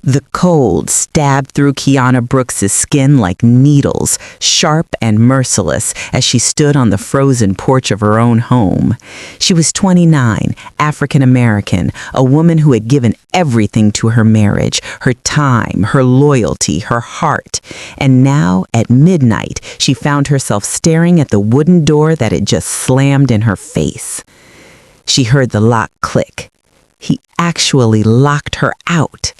The cold stabbed through Kiana Brooks's skin like needles, sharp and merciless, as she stood on the frozen porch of her own home. She was 29, African American, a woman who had given everything to her marriage, her time, her loyalty, her heart. And now, at midnight, she found herself staring at the wooden door that had just slammed in her face. She heard the lock click. He actually locked her out.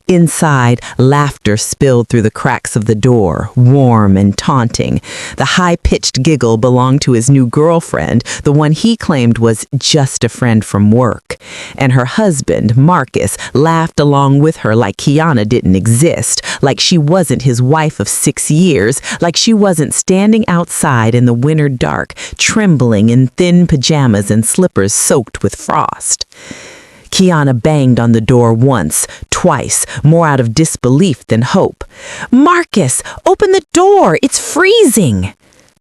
Inside, laughter spilled through the cracks of the door, warm and taunting. The high-pitched giggle belonged to his new girlfriend, the one he claimed was just a friend from work. And her husband, Marcus, laughed along with her like Kiana didn't exist, like she wasn't his wife of 6 years, like she wasn't standing outside in the winter dark, trembling in thin pajamas and slippers soaked with frost. Kiana banged on the door once, twice, more out of disbelief than hope. "Marcus, open the door! It's freezing!"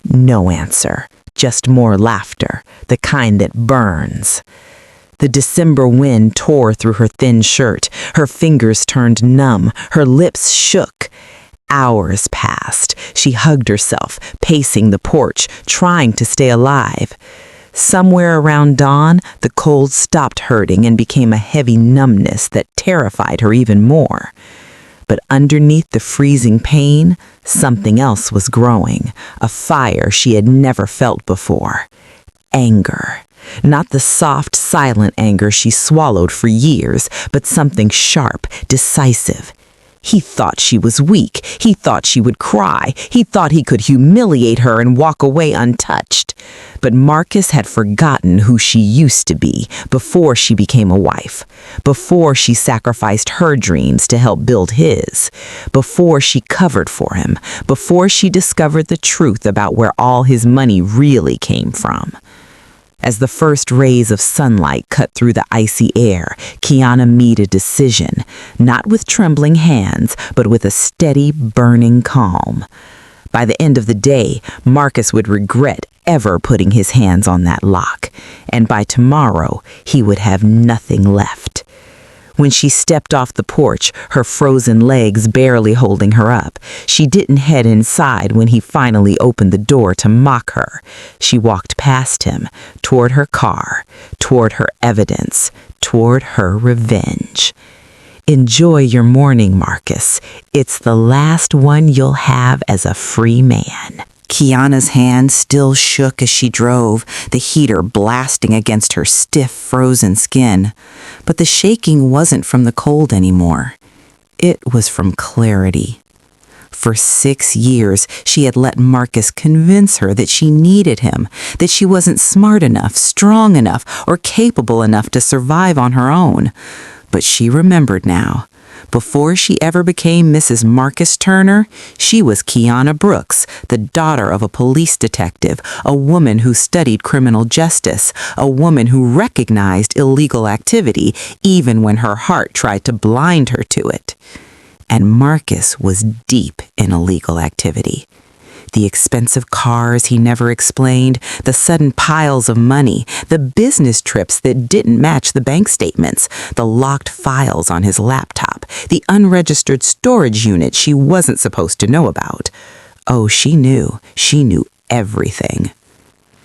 No answer, just more laughter, the kind that burns. The December wind tore through her thin shirt. Her fingers turned numb. Her lips shook. Hours passed. She hugged herself, pacing the porch, trying to stay alive. Somewhere around dawn, the cold stopped hurting and became a heavy numbness that terrified her even more. But underneath the freezing pain, something else was growing, a fire she had never felt before. Anger. Not the soft, silent anger she swallowed for years, but something sharp, decisive. He thought she was weak. He thought she would cry. He thought he could humiliate her and walk away untouched. But Marcus had forgotten who she used to be before she became a wife, before she sacrificed her dreams to help build his, before she covered for him, before she discovered the truth about where all his money really came from. As the first rays of sunlight cut through the icy air, Kiana made a decision, not with trembling hands, but with a steady, burning calm. By the end of the day, Marcus would regret ever putting his hands on that lock, and by tomorrow, he would have nothing left. When she stepped off the porch, her frozen legs barely holding her up, she didn't head inside when he finally opened the door to mock her. She walked past him, toward her car, toward her evidence, toward her revenge. Enjoy your morning, Marcus. It's the last one you'll have as a free man. Kiana's hand still shook as she drove, the heater blasting against her stiff, frozen skin. But the shaking wasn't from the cold anymore. It was from clarity. For 6 years, she had let Marcus convince her that she needed him, that she wasn't smart enough, strong enough, or capable enough to survive on her own. But she remembered now. Before she ever became Mrs. Marcus Turner, she was Kiana Brooks, the daughter of a police detective, a woman who studied criminal justice, a woman who recognized illegal activity even when her heart tried to blind her to it. And Marcus was deep in illegal activity. The expensive cars he never explained, the sudden piles of money, the business trips that didn't match the bank statements, the locked files on his laptop, the unregistered storage unit she wasn't supposed to know about. Oh, she knew everything.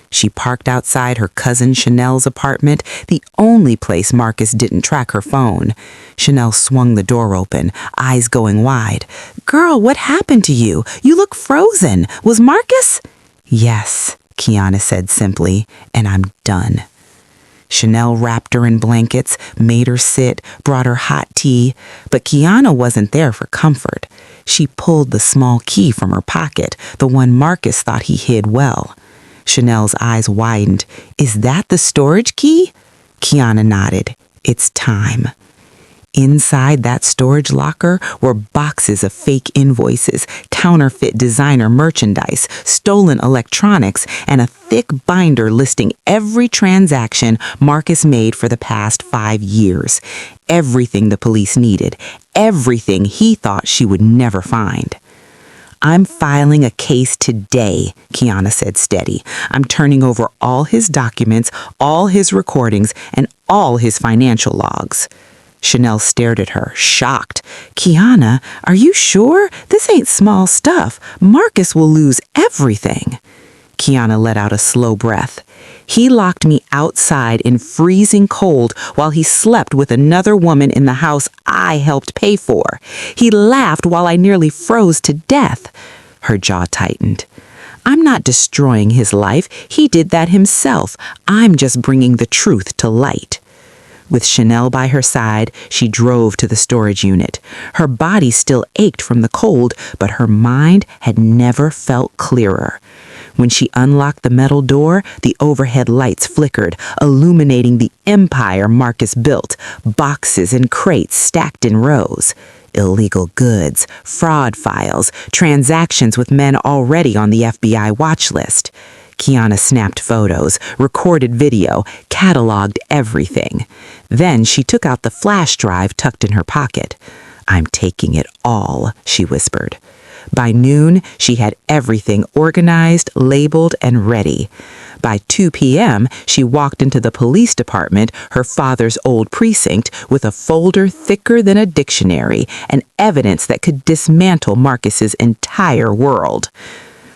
She parked outside her cousin Chanel's apartment, the only place Marcus didn't track her phone. Chanel swung the door open, eyes going wide. "Girl, what happened to you? You look frozen. Was Marcus?" "Yes," Kiana said simply, "and I'm done." Chanel wrapped her in blankets, made her sit, brought her hot tea, but Kiana wasn't there for comfort. She pulled the small key from her pocket, the one Marcus thought he hid well. Chanel's eyes widened. "Is that the storage key?" Kiana nodded. "It's time." Inside that storage locker were boxes of fake invoices, counterfeit designer merchandise, stolen electronics, and a thick binder listing every transaction Marcus made for the past 5 years. Everything the police needed, everything he thought she would never find. "I'm filing a case today," Kiana said steady. "I'm turning over all his documents, all his recordings, and all his financial logs." Chanel stared at her, shocked. Kiana, are you sure? This ain't small stuff. Marcus will lose everything. Kiana let out a slow breath. He locked me outside in freezing cold while he slept with another woman in the house I helped pay for. He laughed while I nearly froze to death. Her jaw tightened. I'm not destroying his life. He did that himself. I'm just bringing the truth to light. With Chanel by her side, she drove to the storage unit. Her body still ached from the cold, but her mind had never felt clearer. When she unlocked the metal door, the overhead lights flickered, illuminating the empire Marcus built, boxes and crates stacked in rows. Illegal goods, fraud files, transactions with men already on the FBI watch list. Kiana snapped photos, recorded video, cataloged everything. Then she took out the flash drive tucked in her pocket. I'm taking it all, she whispered. By noon, she had everything organized, labeled, and ready. By 2 p.m., she walked into the police department, her father's old precinct, with a folder thicker than a dictionary and evidence that could dismantle Marcus's entire world.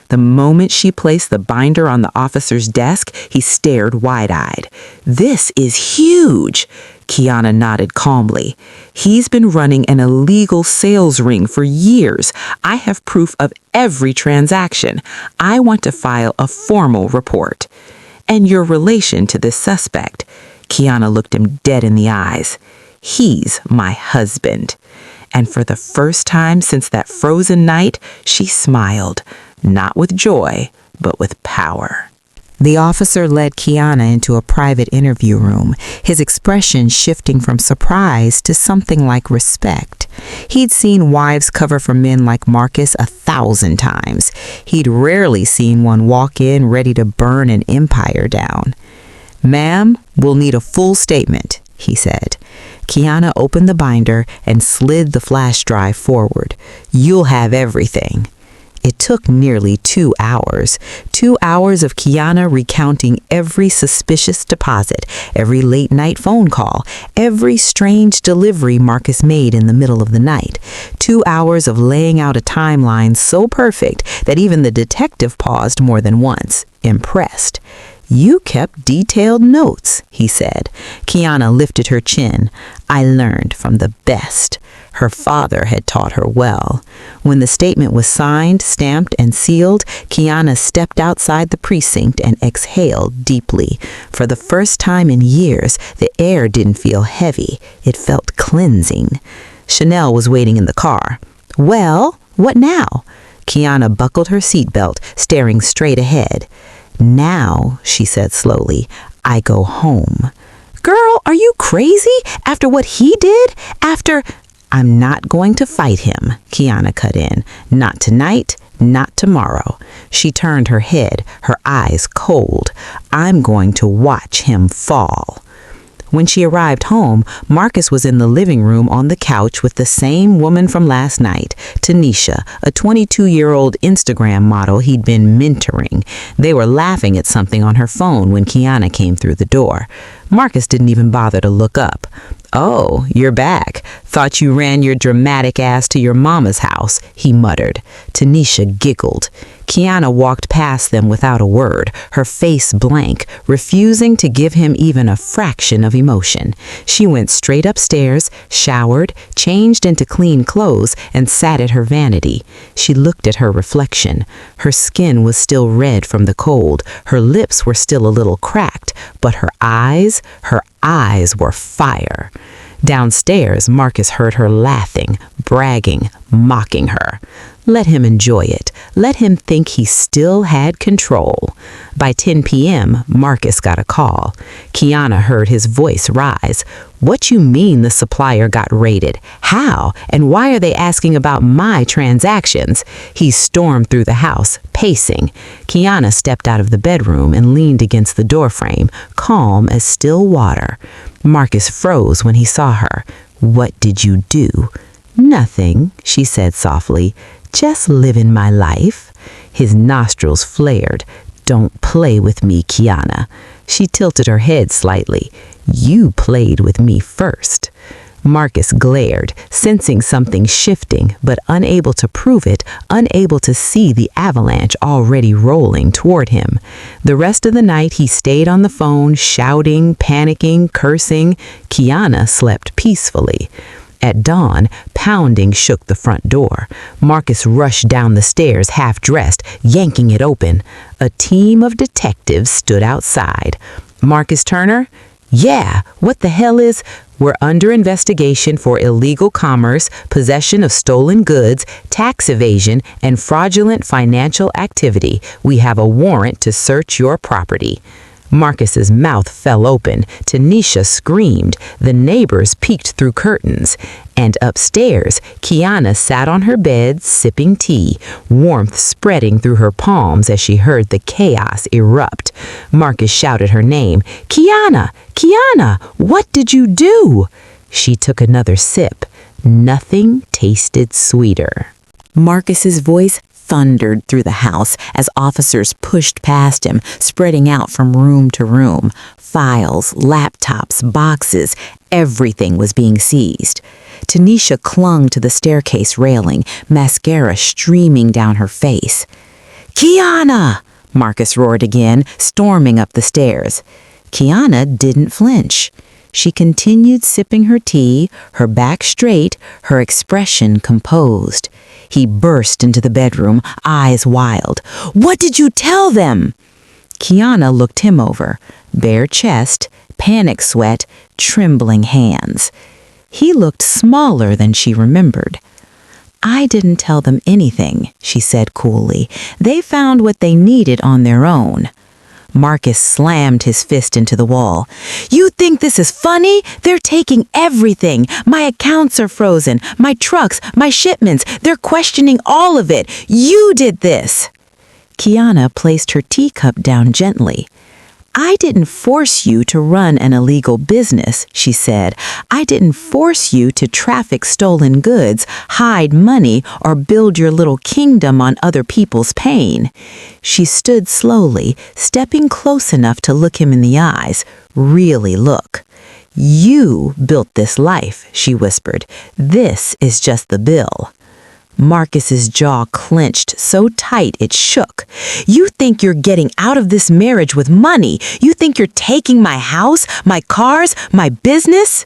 The moment she placed the binder on the officer's desk, he stared wide-eyed. This is huge. Kiana nodded calmly. He's been running an illegal sales ring for years. I have proof of every transaction. I want to file a formal report. And your relation to this suspect. Kiana looked him dead in the eyes. He's my husband. And for the first time since that frozen night, she smiled. Not with joy, but with power. The officer led Kiana into a private interview room, his expression shifting from surprise to something like respect. He'd seen wives cover for men like Marcus 1,000 times. He'd rarely seen one walk in ready to burn an empire down. Ma'am, we'll need a full statement, he said. Kiana opened the binder and slid the flash drive forward. You'll have everything. It took nearly 2 hours. 2 hours of Kiana recounting every suspicious deposit, every late-night phone call, every strange delivery Marcus made in the middle of the night. 2 hours of laying out a timeline so perfect that even the detective paused more than once, impressed. You kept detailed notes, he said. Kiana lifted her chin. I learned from the best. Her father had taught her well. When the statement was signed, stamped, and sealed, Kiana stepped outside the precinct and exhaled deeply. For the first time in years, the air didn't feel heavy. It felt cleansing. Chanel was waiting in the car. Well, what now? Kiana buckled her seatbelt, staring straight ahead. Now, she said slowly, I go home. Girl, are you crazy? After what he did? After... I'm not going to fight him, Kiana cut in. Not tonight, not tomorrow. She turned her head, her eyes cold. I'm going to watch him fall. When she arrived home, Marcus was in the living room on the couch with the same woman from last night, Tanisha, a 22-year-old Instagram model he'd been mentoring. They were laughing at something on her phone when Kiana came through the door. Marcus didn't even bother to look up. Oh, you're back. Thought you ran your dramatic ass to your mama's house, he muttered. Tanisha giggled. Kiana walked past them without a word, her face blank, refusing to give him even a fraction of emotion. She went straight upstairs, showered, changed into clean clothes, and sat at her vanity. She looked at her reflection. Her skin was still red from the cold, her lips were still a little cracked, but her eyes were fire. Downstairs, Marcus heard her laughing, bragging, mocking her. Let him enjoy it. Let him think he still had control. By 10 p.m., Marcus got a call. Kiana heard his voice rise. What you mean the supplier got raided? How? And why are they asking about my transactions? He stormed through the house, pacing. Kiana stepped out of the bedroom and leaned against the doorframe, calm as still water. Marcus froze when he saw her. What did you do? Nothing, she said softly. Just living my life. His nostrils flared. Don't play with me, Kiana. She tilted her head slightly. You played with me first. Marcus glared, sensing something shifting, but unable to prove it, unable to see the avalanche already rolling toward him. The rest of the night he stayed on the phone, shouting, panicking, cursing. Kiana slept peacefully. At dawn, pounding shook the front door. Marcus rushed down the stairs half-dressed, yanking it open. A team of detectives stood outside. "Marcus Turner?" "Yeah, what the hell is—" "We're under investigation for illegal commerce, possession of stolen goods, tax evasion, and fraudulent financial activity. We have a warrant to search your property." Marcus's mouth fell open. Tanisha screamed. The neighbors peeked through curtains. And upstairs, Kiana sat on her bed, sipping tea, warmth spreading through her palms as she heard the chaos erupt. Marcus shouted her name. "Kiana! Kiana! What did you do?" She took another sip. Nothing tasted sweeter. Marcus's voice thundered through the house as officers pushed past him, spreading out from room to room. Files, laptops, boxes, everything was being seized. Tanisha clung to the staircase railing, mascara streaming down her face. "Kiana!" Marcus roared again, storming up the stairs. Kiana didn't flinch. She continued sipping her tea, her back straight, her expression composed. He burst into the bedroom, eyes wild. "What did you tell them?" Kiana looked him over, bare chest, panic sweat, trembling hands. He looked smaller than she remembered. "I didn't tell them anything," she said coolly. "They found what they needed on their own." Marcus slammed his fist into the wall. "You think this is funny? They're taking everything. My accounts are frozen. My trucks, my shipments. They're questioning all of it. You did this." Kiana placed her teacup down gently. "I didn't force you to run an illegal business," she said. "I didn't force you to traffic stolen goods, hide money, or build your little kingdom on other people's pain." She stood slowly, stepping close enough to look him in the eyes. Really look. "You built this life," she whispered. "This is just the bill." Marcus's jaw clenched so tight it shook. "You think you're getting out of this marriage with money? You think you're taking my house, my cars, my business?"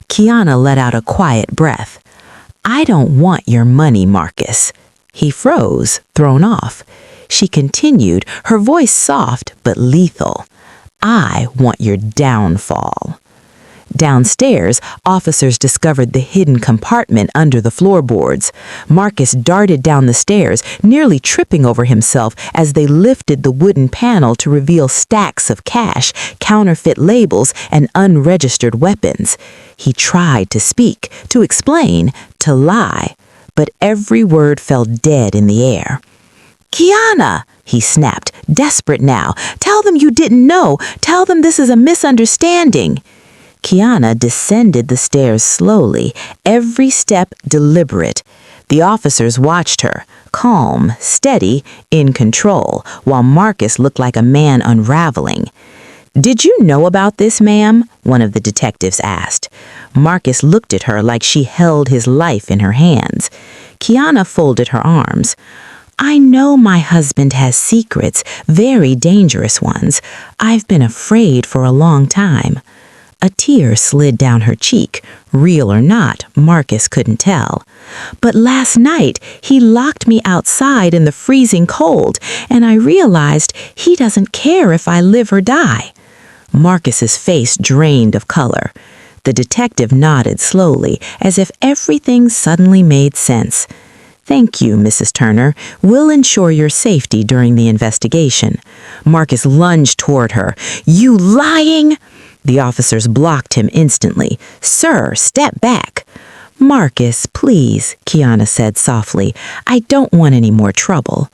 Kiana let out a quiet breath. "I don't want your money, Marcus." He froze, thrown off. She continued, her voice soft but lethal. "I want your downfall." Downstairs, officers discovered the hidden compartment under the floorboards. Marcus darted down the stairs, nearly tripping over himself as they lifted the wooden panel to reveal stacks of cash, counterfeit labels, and unregistered weapons. He tried to speak, to explain, to lie, but every word fell dead in the air. "Kiana!" he snapped, desperate now. "Tell them you didn't know. Tell them this is a misunderstanding." Kiana descended the stairs slowly, every step deliberate. The officers watched her, calm, steady, in control, while Marcus looked like a man unraveling. "Did you know about this, ma'am?" one of the detectives asked. Marcus looked at her like she held his life in her hands. Kiana folded her arms. "I know my husband has secrets, very dangerous ones. I've been afraid for a long time." A tear slid down her cheek. Real or not, Marcus couldn't tell. "But last night, he locked me outside in the freezing cold, and I realized he doesn't care if I live or die." Marcus's face drained of color. The detective nodded slowly, as if everything suddenly made sense. "Thank you, Mrs. Turner. We'll ensure your safety during the investigation." Marcus lunged toward her. "You lying!" The officers blocked him instantly. "Sir, step back." "Marcus, please," Kiana said softly. "I don't want any more trouble."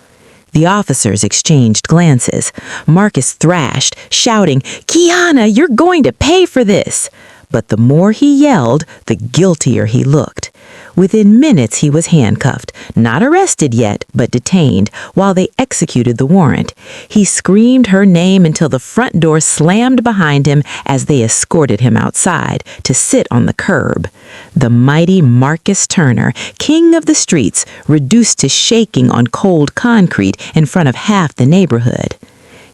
The officers exchanged glances. Marcus thrashed, shouting, "Kiana, you're going to pay for this!" But the more he yelled, the guiltier he looked. Within minutes he was handcuffed, not arrested yet, but detained, while they executed the warrant. He screamed her name until the front door slammed behind him as they escorted him outside to sit on the curb. The mighty Marcus Turner, king of the streets, reduced to shaking on cold concrete in front of half the neighborhood.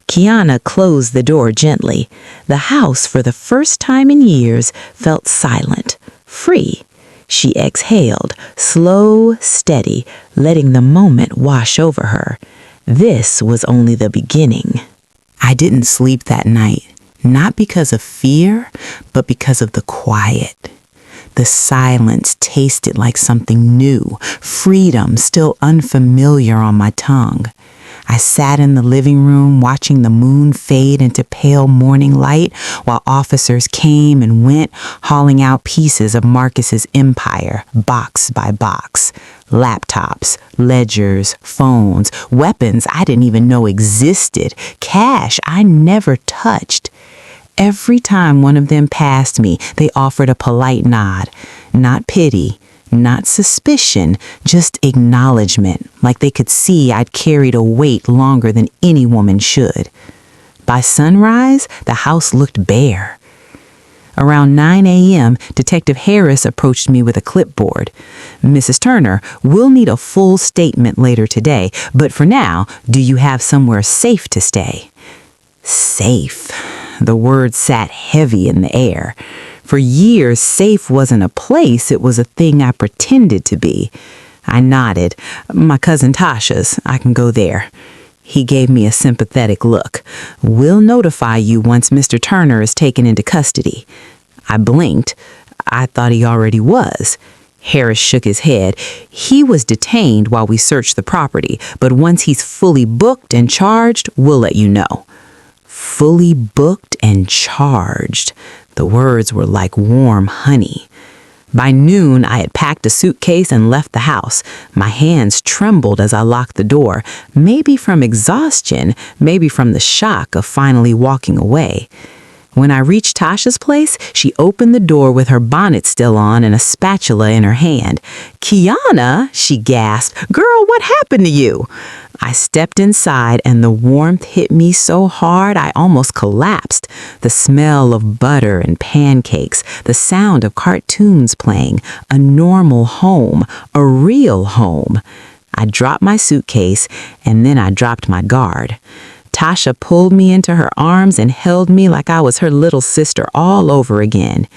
Kiana closed the door gently. The house, for the first time in years, felt silent, free. She exhaled, slow, steady, letting the moment wash over her. This was only the beginning. I didn't sleep that night, not because of fear, but because of the quiet. The silence tasted like something new, freedom still unfamiliar on my tongue. I sat in the living room watching the moon fade into pale morning light while officers came and went, hauling out pieces of Marcus's empire, box by box. Laptops, ledgers, phones, weapons I didn't even know existed, cash I never touched. Every time one of them passed me, they offered a polite nod, not pity, not suspicion, just acknowledgement, like they could see I'd carried a weight longer than any woman should. By sunrise, the house looked bare. Around 9 a.m., Detective Harris approached me with a clipboard. "Mrs. Turner, we'll need a full statement later today, but for now, do you have somewhere safe to stay?" Safe. The word sat heavy in the air. For years, safe wasn't a place, it was a thing I pretended to be. I nodded. "My cousin Tasha's. I can go there." He gave me a sympathetic look. "We'll notify you once Mr. Turner is taken into custody." I blinked. I thought he already was. Harris shook his head. "He was detained while we searched the property, but once he's fully booked and charged, we'll let you know." Fully booked and charged. The words were like warm honey. By noon, I had packed a suitcase and left the house. My hands trembled as I locked the door, maybe from exhaustion, maybe from the shock of finally walking away. When I reached Tasha's place, she opened the door with her bonnet still on and a spatula in her hand. "Kiana," she gasped, "girl, what happened to you?" I stepped inside and the warmth hit me so hard I almost collapsed. The smell of butter and pancakes, the sound of cartoons playing, a normal home, a real home. I dropped my suitcase and then I dropped my guard. Tasha pulled me into her arms and held me like I was her little sister all over again.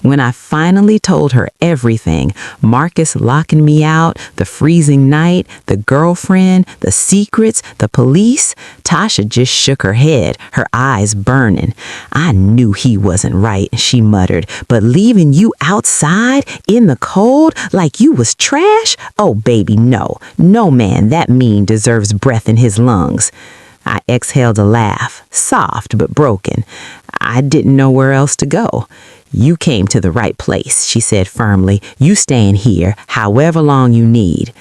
When I finally told her everything, Marcus locking me out, the freezing night, the girlfriend, the secrets, the police, Tasha just shook her head, her eyes burning. "I knew he wasn't right," she muttered, "but leaving you outside in the cold like you was trash? Oh, baby, no. No man that mean deserves breath in his lungs." I exhaled a laugh, soft but broken. I didn't know where else to go. "You came to the right place," she said firmly. "You staying here, however long you need."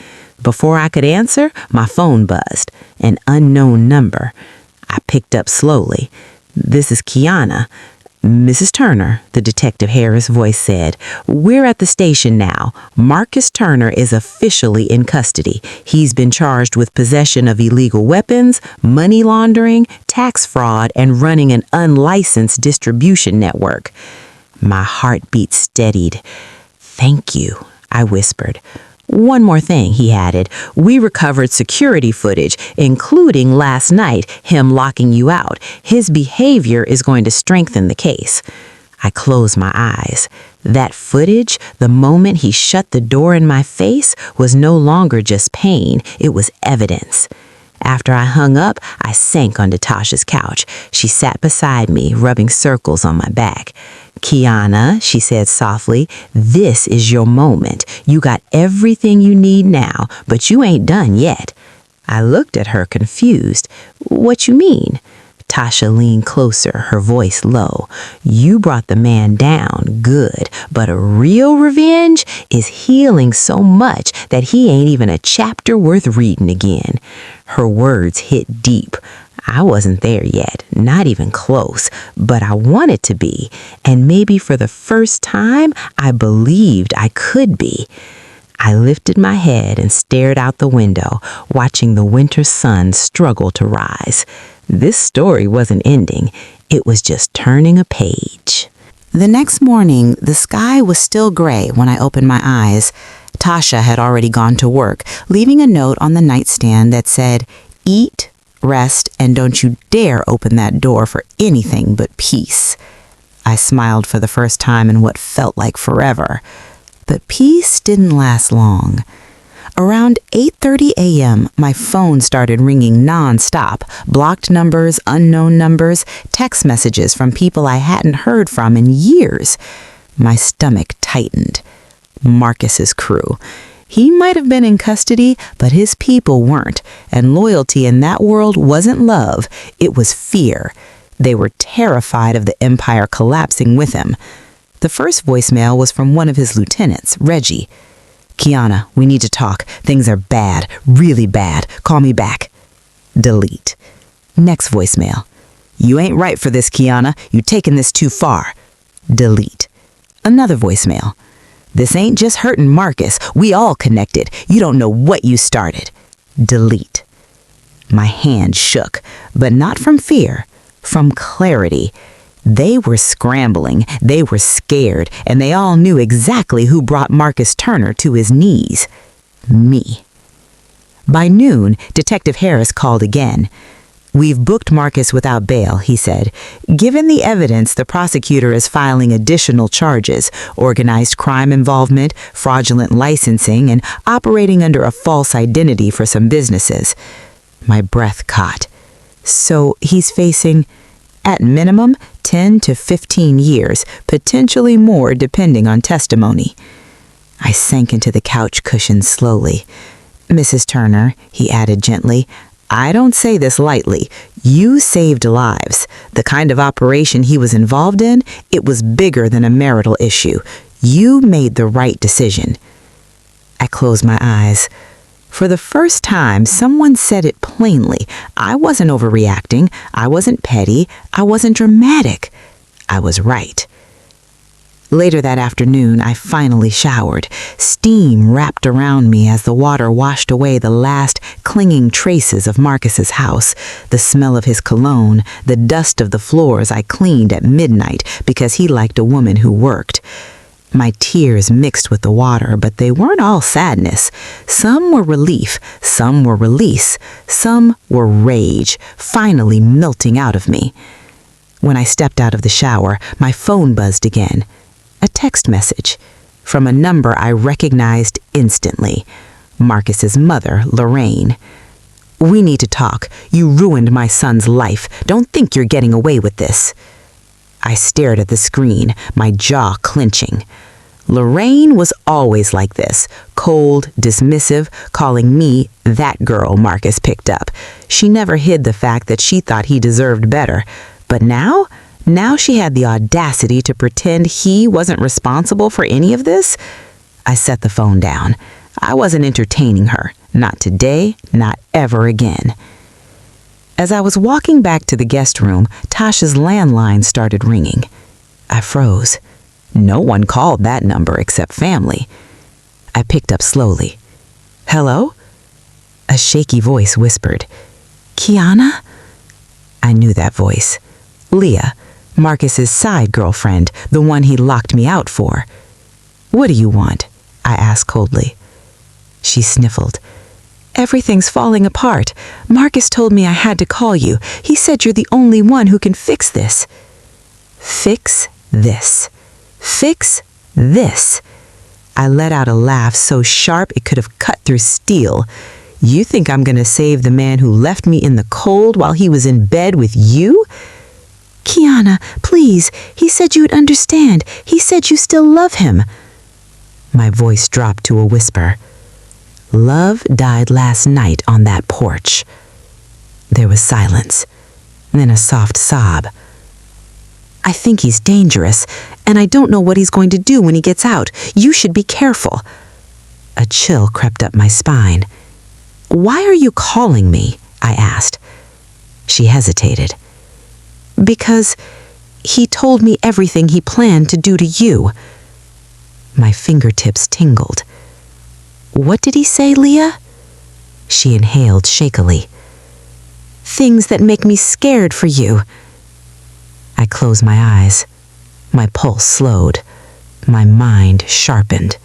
Before I could answer, my phone buzzed. An unknown number. I picked up slowly. "This is Kiana." "Mrs. Turner," the Detective Harris voice said, "we're at the station now. Marcus Turner is officially in custody. He's been charged with possession of illegal weapons, money laundering, tax fraud, and running an unlicensed distribution network." My heartbeat steadied. "Thank you," I whispered. "One more thing," he added. "We recovered security footage, including last night, him locking you out. His behavior is going to strengthen the case." I closed my eyes. That footage, the moment he shut the door in my face, was no longer just pain, it was evidence. After I hung up, I sank onto Tasha's couch. She sat beside me, rubbing circles on my back. "Kiana," she said softly, "this is your moment. You got everything you need now, but you ain't done yet." I looked at her confused. "What you mean?" Tasha leaned closer, her voice low. "You brought the man down, good, but a real revenge is healing so much that he ain't even a chapter worth reading again." Her words hit deep. I wasn't there yet, not even close, but I wanted to be, and maybe for the first time, I believed I could be. I lifted my head and stared out the window, watching the winter sun struggle to rise. This story wasn't ending. It was just turning a page. The next morning, the sky was still gray when I opened my eyes. Tasha had already gone to work, leaving a note on the nightstand that said, "Eat, rest, and don't you dare open that door for anything but peace." I smiled for the first time in what felt like forever. But peace didn't last long. Around 8:30 a.m., my phone started ringing non-stop. Blocked numbers, unknown numbers, text messages from people I hadn't heard from in years. My stomach tightened. Marcus's crew. He might have been in custody, but his people weren't, and loyalty in that world wasn't love, it was fear. They were terrified of the empire collapsing with him. The first voicemail was from one of his lieutenants, Reggie. "Kiana, we need to talk. Things are bad, really bad. Call me back." Delete. Next voicemail. "You ain't right for this, Kiana. You taking this too far." Delete. Another voicemail. "This ain't just hurting Marcus. We all connected. You don't know what you started." Delete. My hand shook, but not from fear, from clarity. They were scrambling, they were scared, and they all knew exactly who brought Marcus Turner to his knees. Me. By noon, Detective Harris called again. "We've booked Marcus without bail," he said. "Given the evidence, the prosecutor is filing additional charges, organized crime involvement, fraudulent licensing, and operating under a false identity for some businesses." My breath caught. So he's facing, at minimum, 10 to 15 years, potentially more depending on testimony. I sank into the couch cushion slowly. "Mrs. Turner," he added gently, "I don't say this lightly. You saved lives. The kind of operation he was involved in, it was bigger than a marital issue. You made the right decision." I closed my eyes. For the first time, someone said it plainly. I wasn't overreacting. I wasn't petty. I wasn't dramatic. I was right. Later that afternoon, I finally showered. Steam wrapped around me as the water washed away the last clinging traces of Marcus's house, the smell of his cologne, the dust of the floors I cleaned at midnight because he liked a woman who worked. My tears mixed with the water, but they weren't all sadness. Some were relief, some were release, some were rage, finally melting out of me. When I stepped out of the shower, my phone buzzed again. A text message from a number I recognized instantly. Marcus's mother, Lorraine. "We need to talk. You ruined my son's life. Don't think you're getting away with this." I stared at the screen, my jaw clenching. Lorraine was always like this, cold, dismissive, calling me that girl Marcus picked up. She never hid the fact that she thought he deserved better. But now she had the audacity to pretend he wasn't responsible for any of this. I set the phone down. I wasn't entertaining her. Not today, not ever again. As I was walking back to the guest room, Tasha's landline started ringing. I froze. No one called that number except family. I picked up slowly. "Hello?" A shaky voice whispered. "Kiana?" I knew that voice. Leah, Marcus's side girlfriend, the one he locked me out for. "What do you want?" I asked coldly. She sniffled. "Everything's falling apart. Marcus told me I had to call you. He said you're the only one who can fix this." Fix this. Fix this. I let out a laugh so sharp it could have cut through steel. "You think I'm going to save the man who left me in the cold while he was in bed with you?" "Kiana, please. He said you'd understand. He said you still love him." My voice dropped to a whisper. "Love died last night on that porch." There was silence, then a soft sob. "I think he's dangerous, and I don't know what he's going to do when he gets out. You should be careful." A chill crept up my spine. "Why are you calling me?" I asked. She hesitated. "Because he told me everything he planned to do to you." My fingertips tingled. What did he say, Leah? She inhaled shakily. Things that make me scared for you. I closed my eyes. My pulse slowed. My mind sharpened.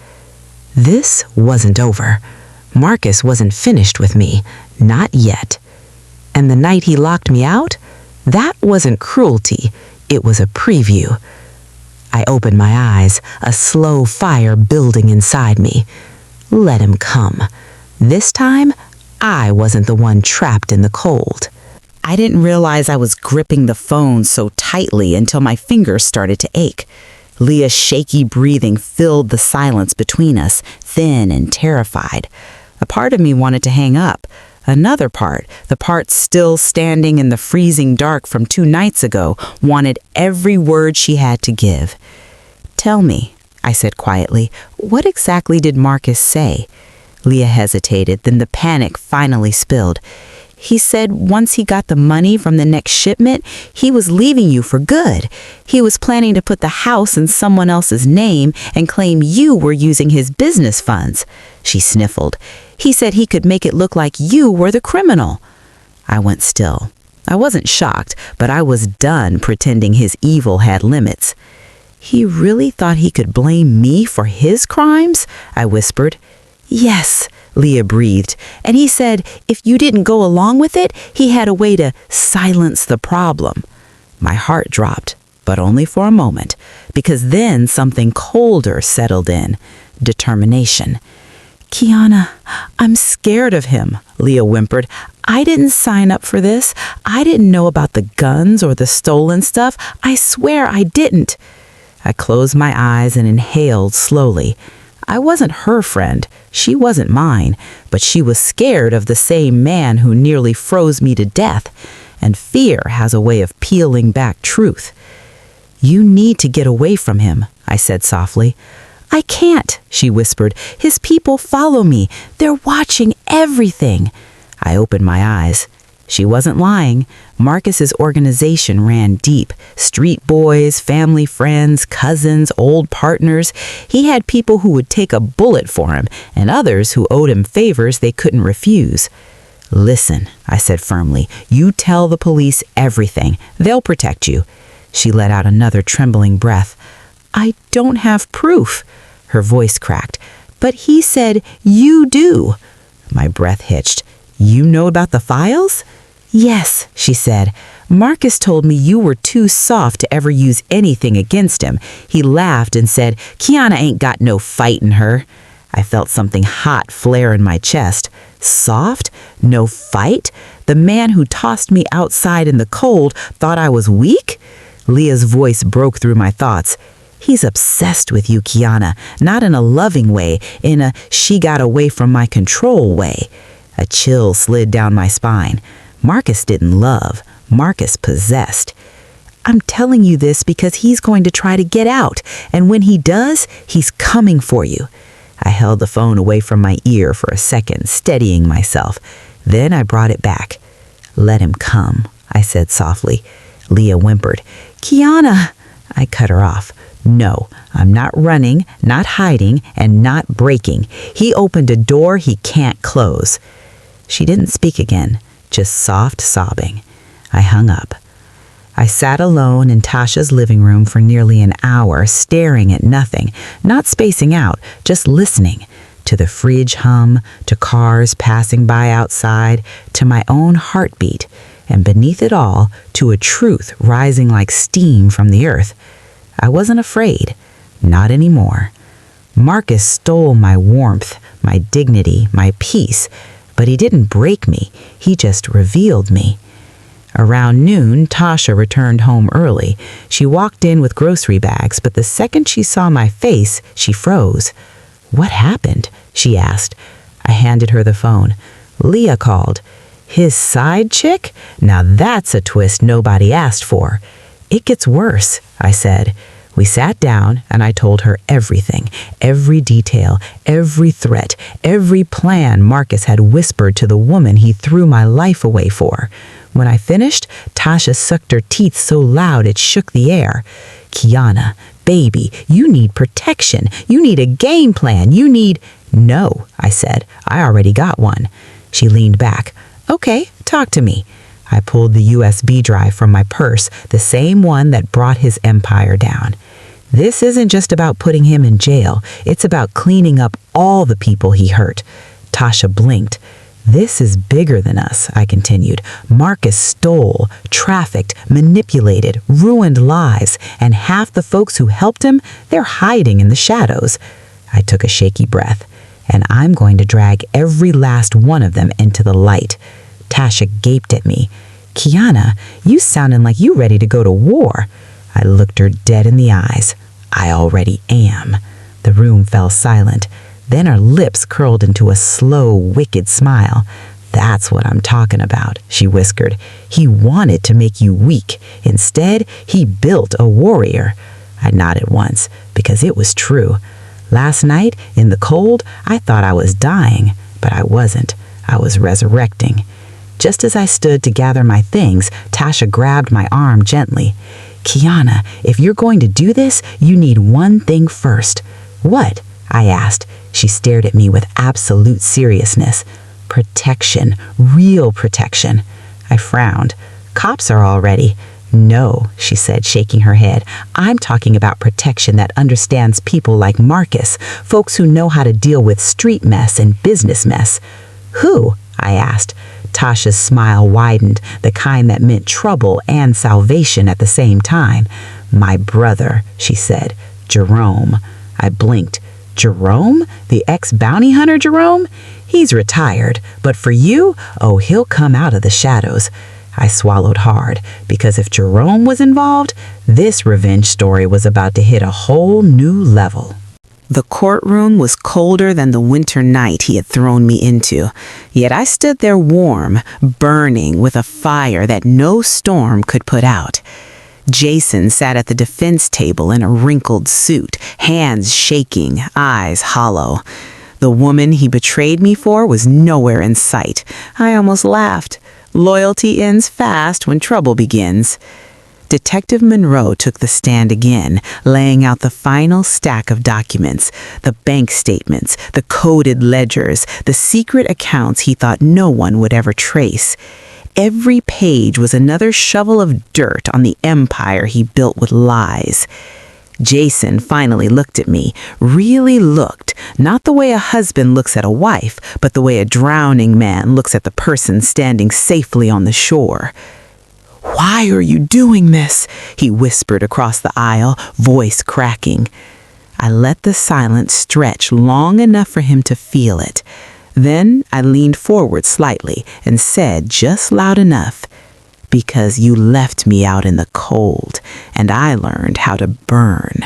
This wasn't over. Marcus wasn't finished with me. Not yet. And the night he locked me out? That wasn't cruelty. It was a preview. I opened my eyes, a slow fire building inside me. Let him come. This time, I wasn't the one trapped in the cold. I didn't realize I was gripping the phone so tightly until my fingers started to ache. Leah's shaky breathing filled the silence between us, thin and terrified. A part of me wanted to hang up. Another part, the part still standing in the freezing dark from 2 nights ago, wanted every word she had to give. "Tell me," I said quietly, "what exactly did Marcus say?" Leah hesitated, then the panic finally spilled. "He said once he got the money from the next shipment, he was leaving you for good. He was planning to put the house in someone else's name and claim you were using his business funds." She sniffled. "He said he could make it look like you were the criminal." I went still. I wasn't shocked, but I was done pretending his evil had limits. "He really thought he could blame me for his crimes?" I whispered. "Yes," Leah breathed, "and he said if you didn't go along with it, he had a way to silence the problem." My heart dropped, but only for a moment, because then something colder settled in, determination. "Kiana, I'm scared of him," Leah whimpered. "I didn't sign up for this. I didn't know about the guns or the stolen stuff. I swear I didn't." I closed my eyes and inhaled slowly. I wasn't her friend. She wasn't mine, but she was scared of the same man who nearly froze me to death, and fear has a way of peeling back truth. "You need to get away from him," I said softly. "I can't," she whispered. "His people follow me. They're watching everything." I opened my eyes. She wasn't lying. Marcus's organization ran deep. Street boys, family friends, cousins, old partners. He had people who would take a bullet for him, and others who owed him favors they couldn't refuse. "Listen," I said firmly, "you tell the police everything. They'll protect you." She let out another trembling breath. "I don't have proof." Her voice cracked. "But he said you do." My breath hitched. "You know about the files?" "Yes," she said. "Marcus told me you were too soft to ever use anything against him. He laughed and said, 'Kiana ain't got no fight in her.'" I felt something hot flare in my chest. Soft? No fight? The man who tossed me outside in the cold thought I was weak? Leah's voice broke through my thoughts. "He's obsessed with you, Kiana, not in a loving way, in a she got away from my control way." A chill slid down my spine. Marcus didn't love. Marcus possessed. "I'm telling you this because he's going to try to get out, and when he does, he's coming for you." I held the phone away from my ear for a second, steadying myself. Then I brought it back. "Let him come," I said softly. Leah whimpered. "Kiana!" I cut her off. "No, I'm not running, not hiding, and not breaking. He opened a door he can't close." She didn't speak again, just soft sobbing. I hung up. I sat alone in Tasha's living room for nearly an hour, staring at nothing, not spacing out, just listening, to the fridge hum, to cars passing by outside, to my own heartbeat, and beneath it all, to a truth rising like steam from the earth. I wasn't afraid, not anymore. Marcus stole my warmth, my dignity, my peace, but he didn't break me, he just revealed me. Around noon, Tasha returned home early. She walked in with grocery bags, but the second she saw my face, she froze. "What happened?" she asked. I handed her the phone. Leah called. "His side chick? Now that's a twist nobody asked for." "It gets worse," I said. We sat down and I told her everything, every detail, every threat, every plan Marcus had whispered to the woman he threw my life away for. When I finished, Tasha sucked her teeth so loud it shook the air. "Kiana, Baby, you need protection. You need a game plan. No, I said. I already got one. She leaned back. Okay, talk to me. I pulled the USB drive from my purse, the same one that brought his empire down. This isn't just about putting him in jail. It's about cleaning up all the people he hurt. Tasha blinked. This is bigger than us, I continued. Marcus stole, trafficked, manipulated, ruined lives, and half the folks who helped him, they're hiding in the shadows. I took a shaky breath. And I'm going to drag every last one of them into the light. Tasha gaped at me. Kiana, you sounding like you ready to go to war. I looked her dead in the eyes. I already am. The room fell silent. Then her lips curled into a slow, wicked smile. That's what I'm talking about, she whispered. He wanted to make you weak. Instead, he built a warrior. I nodded once, because it was true. Last night, in the cold, I thought I was dying, but I wasn't. I was resurrecting. Just as I stood to gather my things, Tasha grabbed my arm gently. Kiana, if you're going to do this, you need one thing first. What? I asked. She stared at me with absolute seriousness. Protection. Real protection. I frowned. Cops are all ready. No, she said, shaking her head. I'm talking about protection that understands people like Marcus, folks who know how to deal with street mess and business mess. Who? I asked. Tasha's smile widened, the kind that meant trouble and salvation at the same time. My brother, she said. Jerome. I blinked. Jerome? The ex-bounty hunter Jerome? He's retired, but for you, oh, he'll come out of the shadows. I swallowed hard, because if Jerome was involved, this revenge story was about to hit a whole new level. The courtroom was colder than the winter night he had thrown me into, yet I stood there warm, burning with a fire that no storm could put out. Jason sat at the defense table in a wrinkled suit, hands shaking, eyes hollow. The woman he betrayed me for was nowhere in sight. I almost laughed. Loyalty ends fast when trouble begins. Detective Monroe took the stand again, laying out the final stack of documents, the bank statements, the coded ledgers, the secret accounts he thought no one would ever trace. Every page was another shovel of dirt on the empire he built with lies. Jason finally looked at me, really looked, not the way a husband looks at a wife, but the way a drowning man looks at the person standing safely on the shore. Why are you doing this? He whispered across the aisle, voice cracking. I let the silence stretch long enough for him to feel it. Then I leaned forward slightly and said just loud enough, because you left me out in the cold, and I learned how to burn.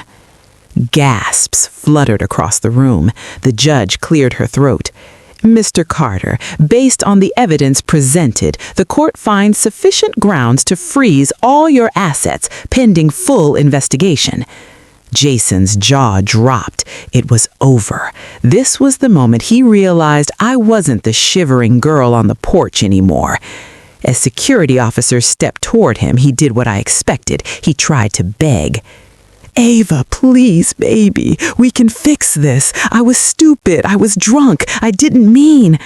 Gasps fluttered across the room. The judge cleared her throat. Mr. Carter, based on the evidence presented, the court finds sufficient grounds to freeze all your assets pending full investigation. Jason's jaw dropped. It was over. This was the moment he realized I wasn't the shivering girl on the porch anymore. As security officers stepped toward him, he did what I expected. He tried to beg. Ava, please, baby, we can fix this. I was stupid. I was drunk. I didn't mean.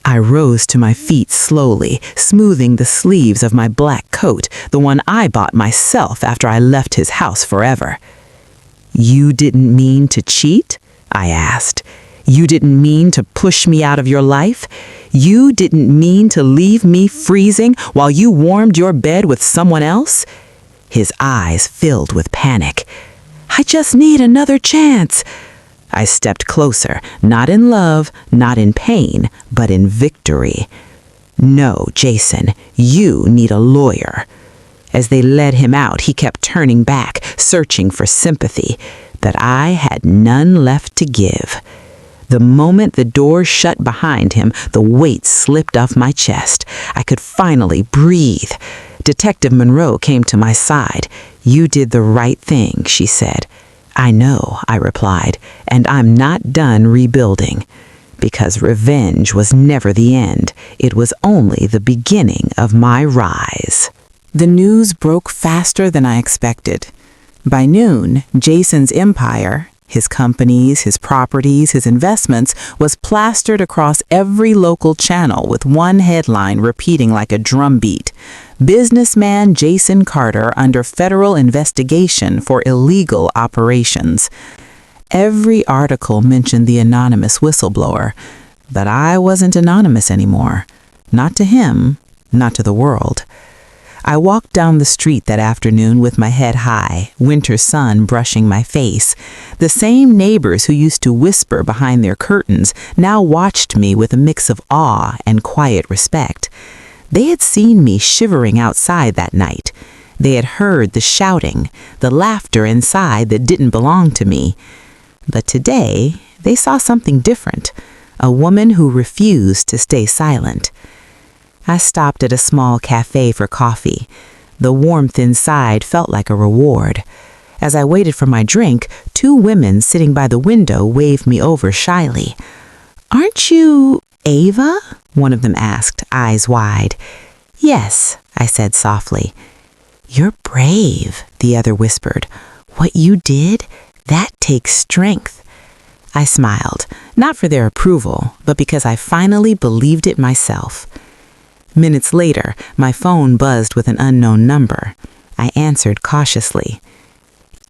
I rose to my feet slowly, smoothing the sleeves of my black coat, the one I bought myself after I left his house forever. You didn't mean to cheat? I asked. You didn't mean to push me out of your life? You didn't mean to leave me freezing while you warmed your bed with someone else? His eyes filled with panic. I just need another chance. I stepped closer, not in love, not in pain, but in victory. No, Jason, you need a lawyer. As they led him out, he kept turning back, searching for sympathy, but I had none left to give. The moment the door shut behind him, the weight slipped off my chest. I could finally breathe. Detective Monroe came to my side. You did the right thing, she said. I know, I replied, and I'm not done rebuilding. Because revenge was never the end. It was only the beginning of my rise. The news broke faster than I expected. By noon, Jason's empire, his companies, his properties, his investments, was plastered across every local channel with one headline repeating like a drumbeat: Businessman Jason Carter under federal investigation for illegal operations. Every article mentioned the anonymous whistleblower, but I wasn't anonymous anymore. Not to him, not to the world. I walked down the street that afternoon with my head high, winter sun brushing my face. The same neighbors who used to whisper behind their curtains now watched me with a mix of awe and quiet respect. They had seen me shivering outside that night. They had heard the shouting, the laughter inside that didn't belong to me. But today, they saw something different, a woman who refused to stay silent. I stopped at a small cafe for coffee. The warmth inside felt like a reward. As I waited for my drink, two women sitting by the window waved me over shyly. "Aren't you Ava?" one of them asked, eyes wide. "Yes," I said softly. "You're brave," the other whispered. "What you did, that takes strength." I smiled, not for their approval, but because I finally believed it myself. Minutes later, my phone buzzed with an unknown number. I answered cautiously.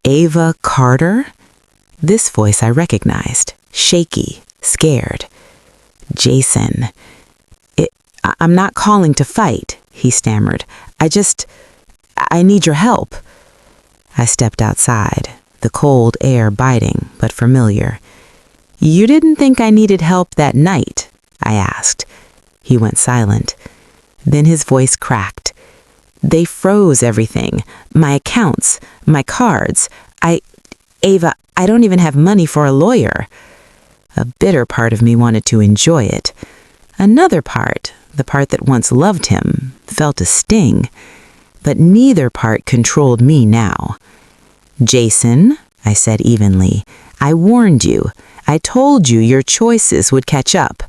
"Ava Carter?" This voice I recognized, shaky, scared. "Jason, I'm not calling to fight," he stammered. I need your help." I stepped outside, the cold air biting but familiar. "You didn't think I needed help that night?" I asked. He went silent. Then his voice cracked. "They froze everything. My accounts, my cards. Ava, I don't even have money for a lawyer." A bitter part of me wanted to enjoy it. Another part, the part that once loved him, felt a sting. But neither part controlled me now. "Jason," I said evenly, "I warned you. I told you your choices would catch up."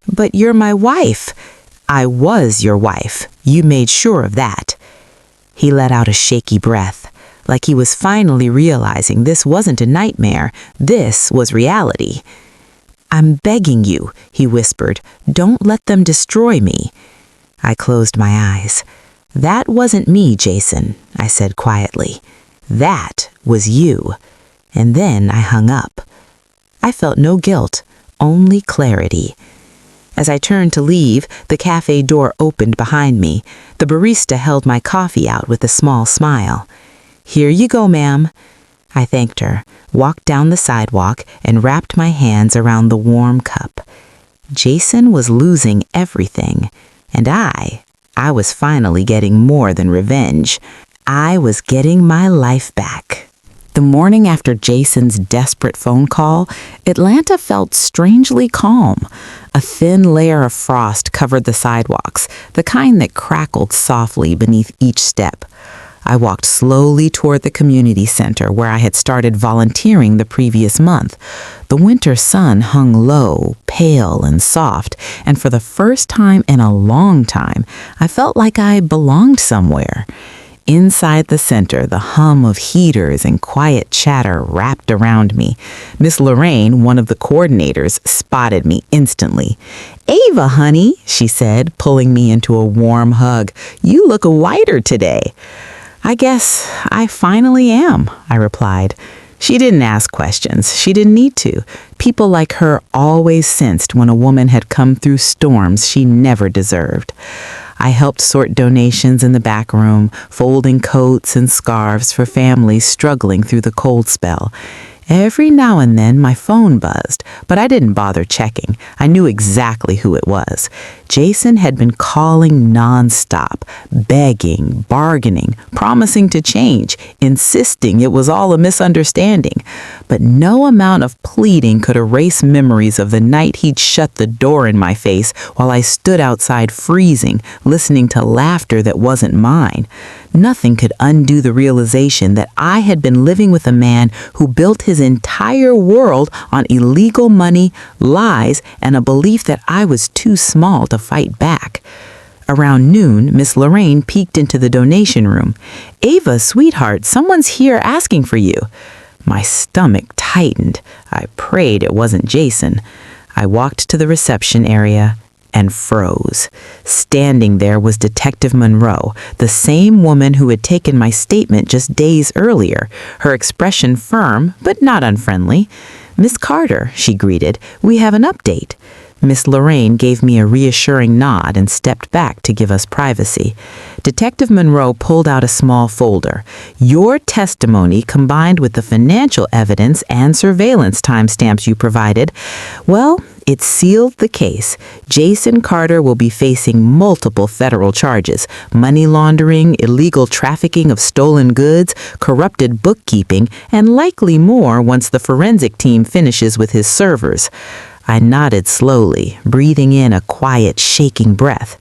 "But you're my wife." "I was your wife. You made sure of that." He let out a shaky breath, like he was finally realizing this wasn't a nightmare, this was reality. "I'm begging you," he whispered, "don't let them destroy me." I closed my eyes. "That wasn't me, Jason," I said quietly. "That was you." And then I hung up. I felt no guilt, only clarity. As I turned to leave, the cafe door opened behind me. The barista held my coffee out with a small smile. "Here you go, ma'am." I thanked her, walked down the sidewalk, and wrapped my hands around the warm cup. Jason was losing everything, and I was finally getting more than revenge. I was getting my life back. The morning after Jason's desperate phone call, Atlanta felt strangely calm. A thin layer of frost covered the sidewalks, the kind that crackled softly beneath each step. I walked slowly toward the community center where I had started volunteering the previous month. The winter sun hung low, pale and soft, and for the first time in a long time, I felt like I belonged somewhere. Inside the center, the hum of heaters and quiet chatter wrapped around me. Miss Lorraine, one of the coordinators, spotted me instantly. "Ava, honey," she said, pulling me into a warm hug. "You look whiter today." "I guess I finally am," I replied. She didn't ask questions. She didn't need to. People like her always sensed when a woman had come through storms she never deserved. I helped sort donations in the back room, folding coats and scarves for families struggling through the cold spell. Every now and then my phone buzzed, but I didn't bother checking. I knew exactly who it was. Jason had been calling nonstop, begging, bargaining, promising to change, insisting it was all a misunderstanding. But no amount of pleading could erase memories of the night he'd shut the door in my face while I stood outside freezing, listening to laughter that wasn't mine. Nothing could undo the realization that I had been living with a man who built his entire world on illegal money, lies, and a belief that I was too small to fight back. Around noon, Miss Lorraine peeked into the donation room. "Ava, sweetheart, someone's here asking for you." My stomach tightened. I prayed it wasn't Jason. I walked to the reception area and froze. Standing there was Detective Monroe, the same woman who had taken my statement just days earlier, her expression firm but not unfriendly. "Miss Carter," she greeted, "we have an update." Miss Lorraine gave me a reassuring nod and stepped back to give us privacy. Detective Monroe pulled out a small folder. "Your testimony, combined with the financial evidence and surveillance timestamps you provided, well, it sealed the case. Jason Carter will be facing multiple federal charges: money laundering, illegal trafficking of stolen goods, corrupted bookkeeping, and likely more once the forensic team finishes with his servers." I nodded slowly, breathing in a quiet, shaking breath.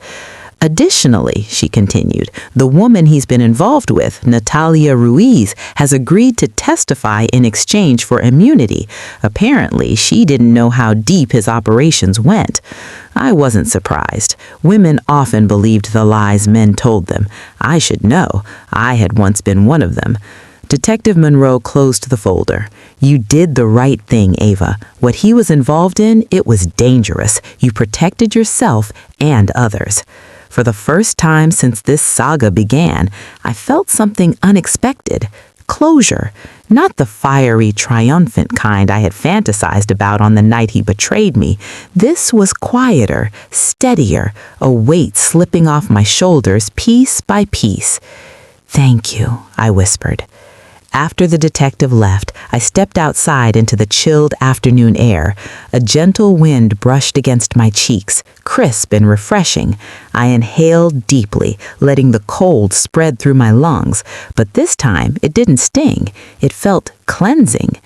"Additionally," she continued, "the woman he's been involved with, Natalia Ruiz, has agreed to testify in exchange for immunity. Apparently, she didn't know how deep his operations went." I wasn't surprised. Women often believed the lies men told them. I should know. I had once been one of them. Detective Monroe closed the folder. "You did the right thing, Ava. What he was involved in, it was dangerous. You protected yourself and others." For the first time since this saga began, I felt something unexpected. Closure. Not the fiery, triumphant kind I had fantasized about on the night he betrayed me. This was quieter, steadier, a weight slipping off my shoulders piece by piece. "Thank you," I whispered. After the detective left, I stepped outside into the chilled afternoon air. A gentle wind brushed against my cheeks, crisp and refreshing. I inhaled deeply, letting the cold spread through my lungs, but this time it didn't sting. It felt cleansing.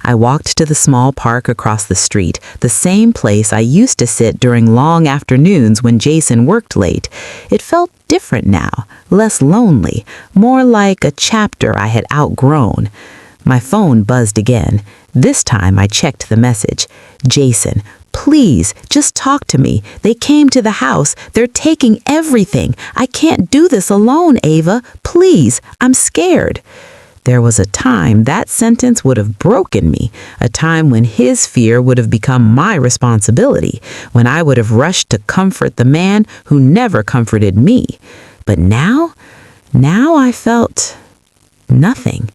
I walked to the small park across the street, the same place I used to sit during long afternoons when Jason worked late. It felt different now, less lonely, more like a chapter I had outgrown. My phone buzzed again. This time I checked the message. "Jason, please, just talk to me. They came to the house. They're taking everything. I can't do this alone, Ava. Please, I'm scared." There was a time that sentence would have broken me, a time when his fear would have become my responsibility, when I would have rushed to comfort the man who never comforted me. But now I felt nothing.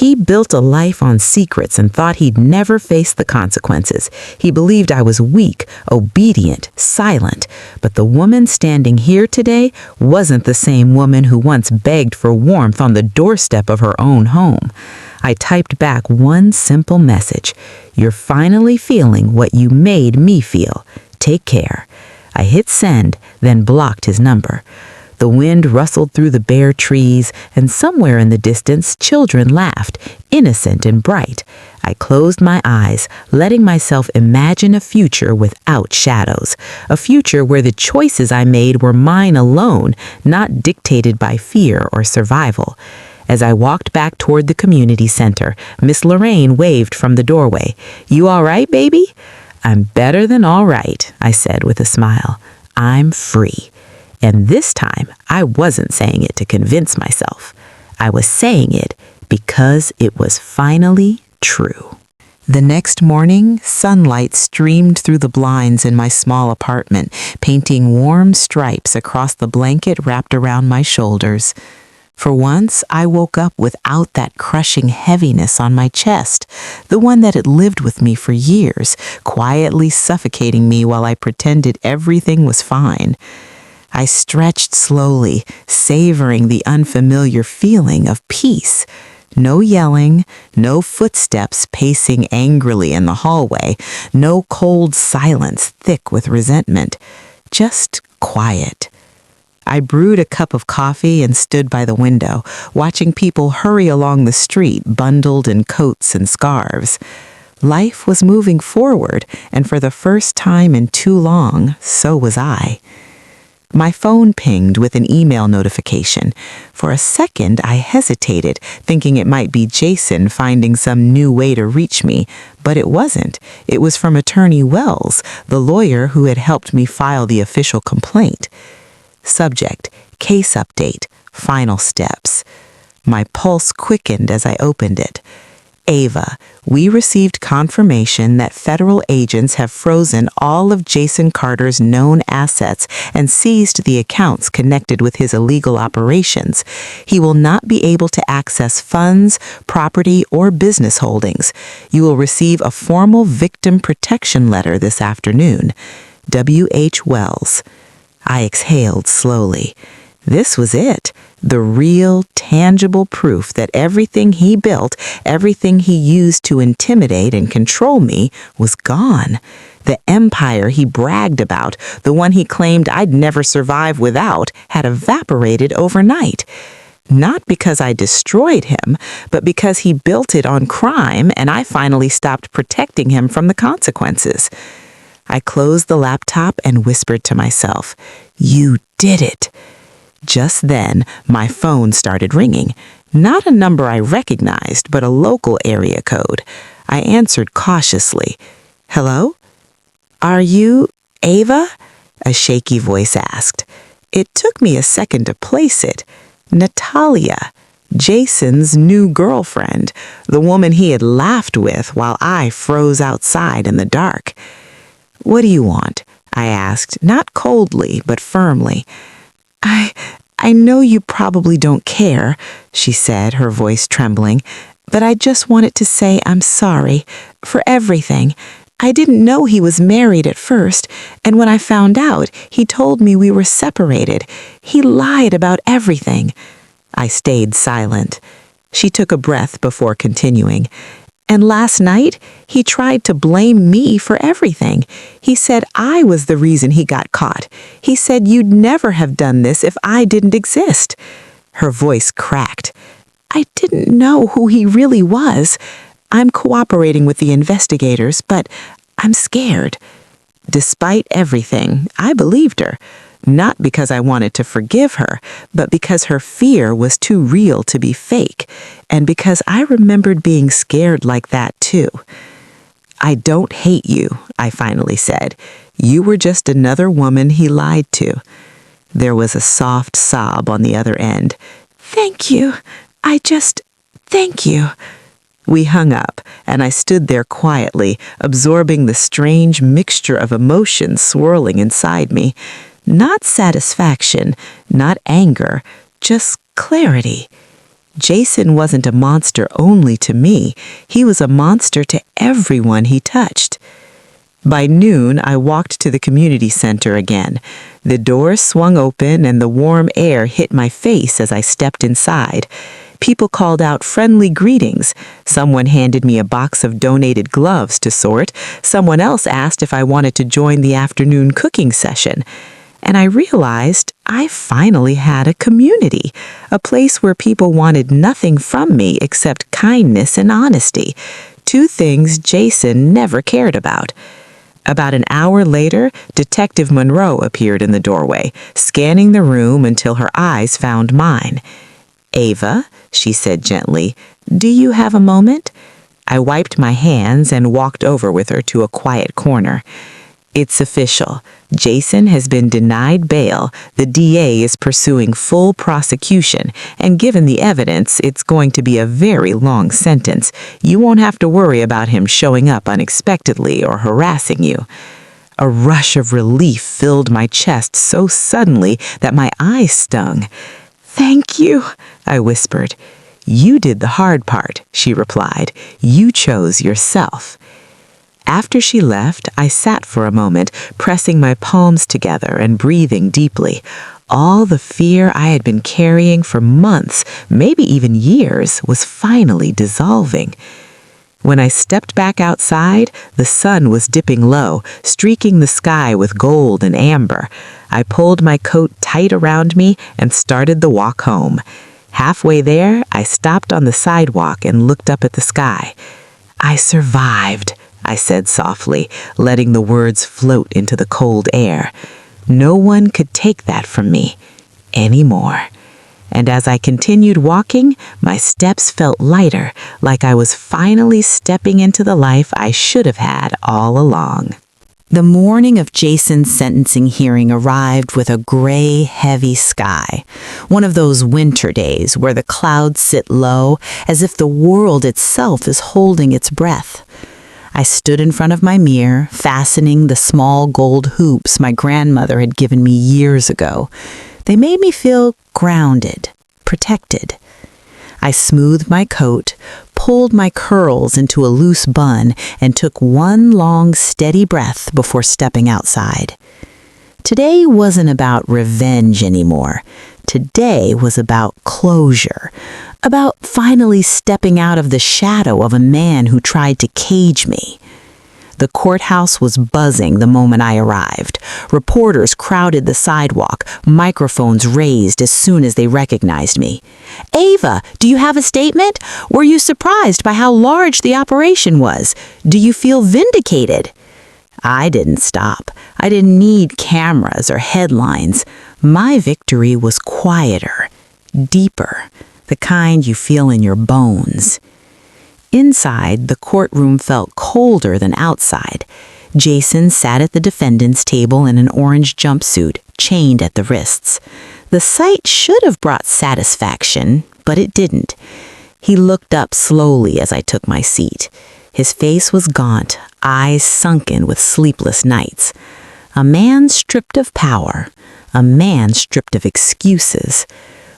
He built a life on secrets and thought he'd never face the consequences. He believed I was weak, obedient, silent. But the woman standing here today wasn't the same woman who once begged for warmth on the doorstep of her own home. I typed back one simple message. "You're finally feeling what you made me feel. Take care." I hit send, then blocked his number. The wind rustled through the bare trees, and somewhere in the distance, children laughed, innocent and bright. I closed my eyes, letting myself imagine a future without shadows, a future where the choices I made were mine alone, not dictated by fear or survival. As I walked back toward the community center, Miss Lorraine waved from the doorway. "You all right, baby?" "I'm better than all right," I said with a smile. "I'm free." And this time, I wasn't saying it to convince myself. I was saying it because it was finally true. The next morning, sunlight streamed through the blinds in my small apartment, painting warm stripes across the blanket wrapped around my shoulders. For once, I woke up without that crushing heaviness on my chest, the one that had lived with me for years, quietly suffocating me while I pretended everything was fine. I stretched slowly, savoring the unfamiliar feeling of peace. No yelling, no footsteps pacing angrily in the hallway, no cold silence thick with resentment. Just quiet. I brewed a cup of coffee and stood by the window, watching people hurry along the street, bundled in coats and scarves. Life was moving forward, and for the first time in too long, so was I. My phone pinged with an email notification. For a second, I hesitated, thinking it might be Jason finding some new way to reach me, but it wasn't. It was from Attorney Wells, the lawyer who had helped me file the official complaint. Subject, case update, final steps. My pulse quickened as I opened it. Ava, we received confirmation that federal agents have frozen all of Jason Carter's known assets and seized the accounts connected with his illegal operations. He will not be able to access funds, property, or business holdings. You will receive a formal victim protection letter this afternoon. W.H. Wells. I exhaled slowly. This was it. The real, tangible proof that everything he built, everything he used to intimidate and control me, was gone. The empire he bragged about, the one he claimed I'd never survive without, had evaporated overnight. Not because I destroyed him, but because he built it on crime and I finally stopped protecting him from the consequences. I closed the laptop and whispered to myself, "You did it." Just then, my phone started ringing. Not a number I recognized, but a local area code. I answered cautiously. "Hello? Are you Ava?" a shaky voice asked. It took me a second to place it. Natalia, Jason's new girlfriend, the woman he had laughed with while I froze outside in the dark. "What do you want?" I asked, not coldly, but firmly. I know you probably don't care," she said, her voice trembling, "but I just wanted to say I'm sorry for everything. I didn't know he was married at first, and when I found out, he told me we were separated. He lied about everything." I stayed silent. She took a breath before continuing. "And last night, he tried to blame me for everything. He said I was the reason he got caught. He said you'd never have done this if I didn't exist." Her voice cracked. "I didn't know who he really was. I'm cooperating with the investigators, but I'm scared." Despite everything, I believed her. Not because I wanted to forgive her, but because her fear was too real to be fake, and because I remembered being scared like that too. "I don't hate you," I finally said. "You were just another woman he lied to." There was a soft sob on the other end. "Thank you. Thank you." We hung up, and I stood there quietly, absorbing the strange mixture of emotions swirling inside me. Not satisfaction, not anger, just clarity. Jason wasn't a monster only to me. He was a monster to everyone he touched. By noon, I walked to the community center again. The doors swung open and the warm air hit my face as I stepped inside. People called out friendly greetings. Someone handed me a box of donated gloves to sort. Someone else asked if I wanted to join the afternoon cooking session. And I realized I finally had a community, a place where people wanted nothing from me except kindness and honesty, two things Jason never cared about. About an hour later, Detective Monroe appeared in the doorway, scanning the room until her eyes found mine. "Ava," she said gently, "do you have a moment?" I wiped my hands and walked over with her to a quiet corner. "It's official. Jason has been denied bail. The DA is pursuing full prosecution, and given the evidence, it's going to be a very long sentence. You won't have to worry about him showing up unexpectedly or harassing you." A rush of relief filled my chest so suddenly that my eyes stung. "Thank you," I whispered. "You did the hard part," she replied. "You chose yourself." After she left, I sat for a moment, pressing my palms together and breathing deeply. All the fear I had been carrying for months, maybe even years, was finally dissolving. When I stepped back outside, the sun was dipping low, streaking the sky with gold and amber. I pulled my coat tight around me and started the walk home. Halfway there, I stopped on the sidewalk and looked up at the sky. "I survived," I said softly, letting the words float into the cold air. No one could take that from me anymore. And as I continued walking, my steps felt lighter, like I was finally stepping into the life I should have had all along. The morning of Jason's sentencing hearing arrived with a gray, heavy sky. One of those winter days where the clouds sit low as if the world itself is holding its breath. I stood in front of my mirror, fastening the small gold hoops my grandmother had given me years ago. They made me feel grounded, protected. I smoothed my coat, pulled my curls into a loose bun, and took one long, steady breath before stepping outside. Today wasn't about revenge anymore. Today was about closure, about finally stepping out of the shadow of a man who tried to cage me. The courthouse was buzzing the moment I arrived. Reporters crowded the sidewalk, microphones raised as soon as they recognized me. "Ava, do you have a statement? Were you surprised by how large the operation was? Do you feel vindicated?" I didn't stop. I didn't need cameras or headlines. My victory was quieter, deeper, the kind you feel in your bones. Inside, the courtroom felt colder than outside. Jason sat at the defendant's table in an orange jumpsuit, chained at the wrists. The sight should have brought satisfaction, but it didn't. He looked up slowly as I took my seat. His face was gaunt, eyes sunken with sleepless nights. A man stripped of power, a man stripped of excuses.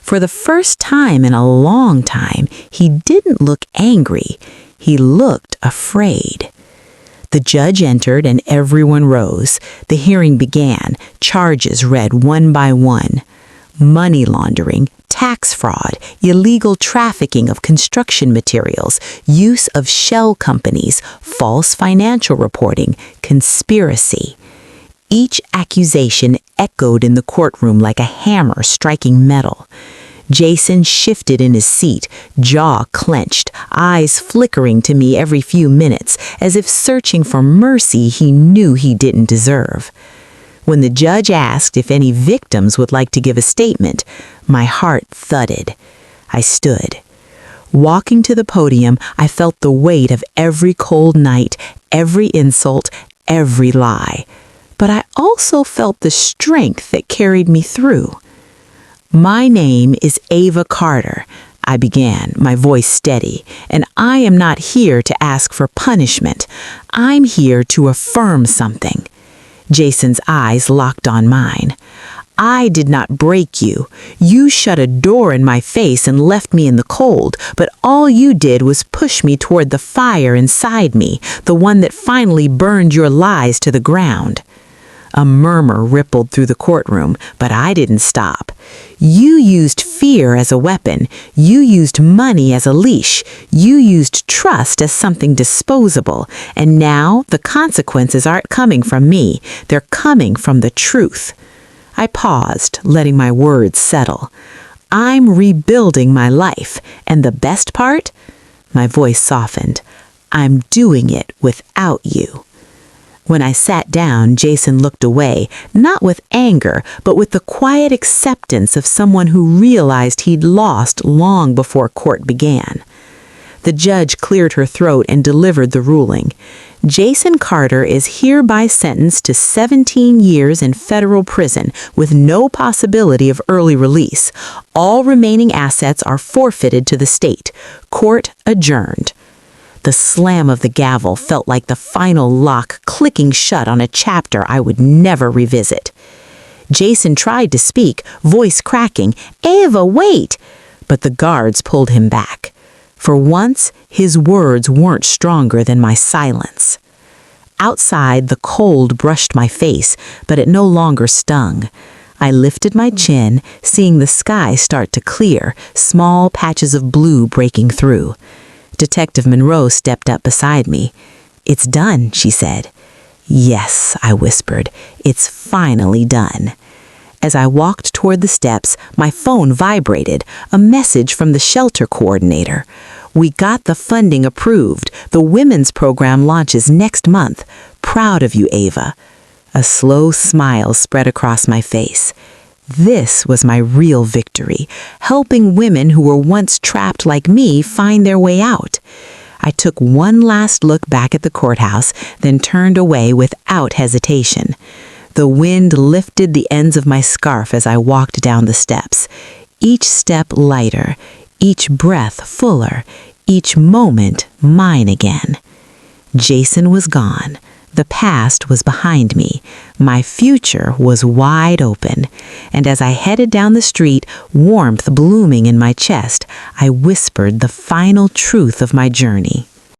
For the first time in a long time, he didn't look angry. He looked afraid. The judge entered and everyone rose. The hearing began. Charges read one by one. Money laundering, tax fraud, illegal trafficking of construction materials, use of shell companies, false financial reporting, conspiracy. Each accusation echoed in the courtroom like a hammer striking metal. Jason shifted in his seat, jaw clenched, eyes flickering to me every few minutes, as if searching for mercy he knew he didn't deserve. When the judge asked if any victims would like to give a statement, my heart thudded. I stood. Walking to the podium, I felt the weight of every cold night, every insult, every lie. But I also felt the strength that carried me through. "My name is Ava Carter," I began, my voice steady, "and I am not here to ask for punishment. I'm here to affirm something." Jason's eyes locked on mine. "I did not break you. You shut a door in my face and left me in the cold, but all you did was push me toward the fire inside me, the one that finally burned your lies to the ground." A murmur rippled through the courtroom, but I didn't stop. "You used fear as a weapon. You used money as a leash. You used trust as something disposable. And now the consequences aren't coming from me. They're coming from the truth." I paused, letting my words settle. "I'm rebuilding my life, and the best part?" My voice softened. "I'm doing it without you." When I sat down, Jason looked away, not with anger, but with the quiet acceptance of someone who realized he'd lost long before court began. The judge cleared her throat and delivered the ruling. "Jason Carter is hereby sentenced to 17 years in federal prison with no possibility of early release. All remaining assets are forfeited to the state. Court adjourned." The slam of the gavel felt like the final lock clicking shut on a chapter I would never revisit. Jason tried to speak, voice cracking, "Ava, wait!" But the guards pulled him back. For once, his words weren't stronger than my silence. Outside, the cold brushed my face, but it no longer stung. I lifted my chin, seeing the sky start to clear, small patches of blue breaking through. Detective Monroe stepped up beside me. "It's done," she said. "Yes," I whispered. "It's finally done." As I walked toward the steps, my phone vibrated, a message from the shelter coordinator. "We got the funding approved. The women's program launches next month. Proud of you, Ava." A slow smile spread across my face. This was my real victory, helping women who were once trapped like me find their way out. I took one last look back at the courthouse, then turned away without hesitation. The wind lifted the ends of my scarf as I walked down the steps, each step lighter, each breath fuller, each moment mine again. Jason was gone. The past was behind me. My future was wide open. And as I headed down the street, warmth blooming in my chest, I whispered the final truth of my journey.